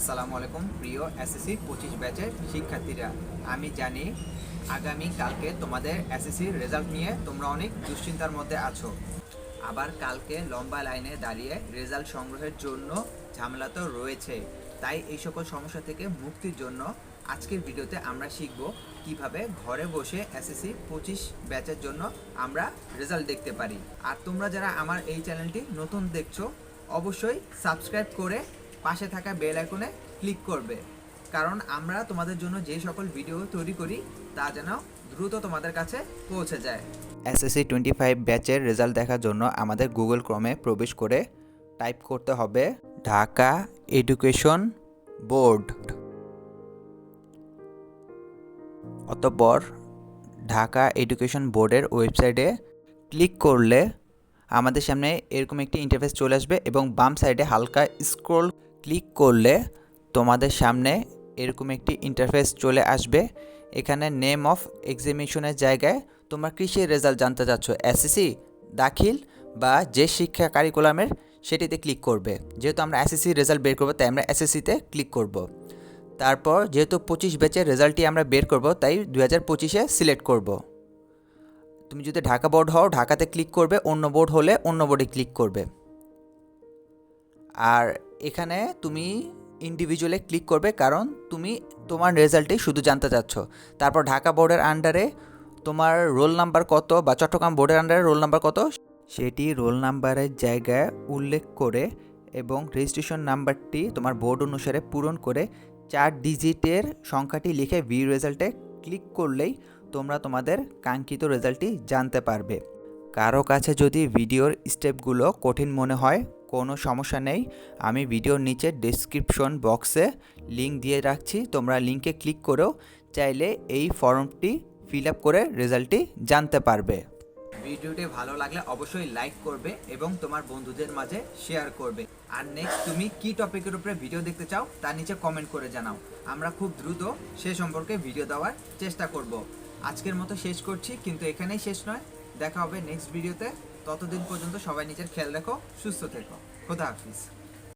আসসালামু আলাইকুম প্রিয় এসএসসি 25 ব্যাচের শিক্ষার্থীরা। আমি জানি আগামী কালকে তোমাদের এসএসসির রেজাল্ট নিয়ে তোমরা অনেক দুশ্চিন্তার মধ্যে আছো। আবার কালকে লম্বা লাইনে দাঁড়িয়ে রেজাল্ট সংগ্রহের জন্য ঝামেলা তো রয়েছে। তাই এই সকল সমস্যা থেকে মুক্তির জন্য আজকের ভিডিওতে আমরা শিখব কিভাবে ঘরে বসে এসএসসি 25 ব্যাচের জন্য আমরা রেজাল্ট দেখতে পারি। আর তোমরা যারা আমার এই চ্যানেলটি নতুন দেখছো অবশ্যই সাবস্ক্রাইব করে পাশে থাকা বেল আইকনে ক্লিক করবে, কারণ আমরা তোমাদের জন্য যে সকল ভিডিও তৈরি করি তা যেন দ্রুত তোমাদের কাছে পৌঁছে যায়। এসএসসি 25 ব্যাচের রেজাল্ট দেখার জন্য আমাদের গুগল ক্রমে প্রবেশ করে টাইপ করতে হবে ঢাকা এডুকেশন বোর্ড। অতঃপর ঢাকা এডুকেশন বোর্ডের ওয়েবসাইটে ক্লিক করলে আমাদের সামনে এরকম একটি ইন্টারফেস চলে আসবে এবং বাম সাইডে হালকা স্ক্রল ক্লিক করলে তোমাদের সামনে এরকম একটি ইন্টারফেস চলে আসবে। এখানে নেম অফ এক্সামিনেশনের জায়গায় তোমরা কিসের রেজাল্ট জানতে চাচ্ছ, এসএসসি দাখিল বা যে শিক্ষা কারিকুলামের, সেটিতে ক্লিক করবে। যেহেতু আমরা এসএসসি রেজাল্ট বের করবো তাই আমরা এসএসসিতে ক্লিক করব। তারপর যেহেতু 25 ব্যাচের রেজাল্টটি আমরা বের করব তাই 2025-এ সিলেক্ট করব। তুমি যদি ঢাকা বোর্ড হও ঢাকাতে ক্লিক করবে, অন্য বোর্ড হলে অন্য বোর্ডে ক্লিক করবে। আর এখানে তুমি ইন্ডিভিজুয়ালে ক্লিক করবে কারণ তুমি তোমার রেজাল্টই শুধু জানতে চাচ্ছ। তারপর ঢাকা বোর্ডের আন্ডারে তোমার রোল নাম্বার কত বা চট্টগ্রাম বোর্ডের আন্ডারে রোল নাম্বার কত সেটি রোল নাম্বারের জায়গায় উল্লেখ করে এবং রেজিস্ট্রেশন নাম্বারটি তোমার বোর্ড অনুসারে পূরণ করে 4 ডিজিটের সংখ্যাটি লিখে ভিউ রেজাল্টে ক্লিক করলেই তোমরা তোমাদের কাঙ্ক্ষিত রেজাল্টটি জানতে পারবে। কারো কাছে যদি ভিডিওর স্টেপগুলো কঠিন মনে হয় কোনো সমস্যা নেই, আমি ভিডিওর নিচে ডেসক্রিপশন বক্সে লিঙ্ক দিয়ে রাখছি, তোমরা লিঙ্কে ক্লিক করেও চাইলে এই ফর্মটি ফিল আপ করে রেজাল্টটি জানতে পারবে। ভিডিওটি ভালো লাগলে অবশ্যই লাইক করবে এবং তোমার বন্ধুদের মাঝে শেয়ার করবে। আর নেক্সট তুমি কি টপিকের উপরে ভিডিও দেখতে চাও তা নিচে কমেন্ট করে জানাও, আমরা খুব দ্রুত সে সম্পর্কে ভিডিও দেওয়ার চেষ্টা করব। আজকের মতো শেষ করছি, কিন্তু এখানেই শেষ নয়, দেখা হবে নেক্সট ভিডিওতে। ততদিন পর্যন্ত সবাই নিজের খেয়াল রাখো, সুস্থ থেকো, খোদা হাফিজ।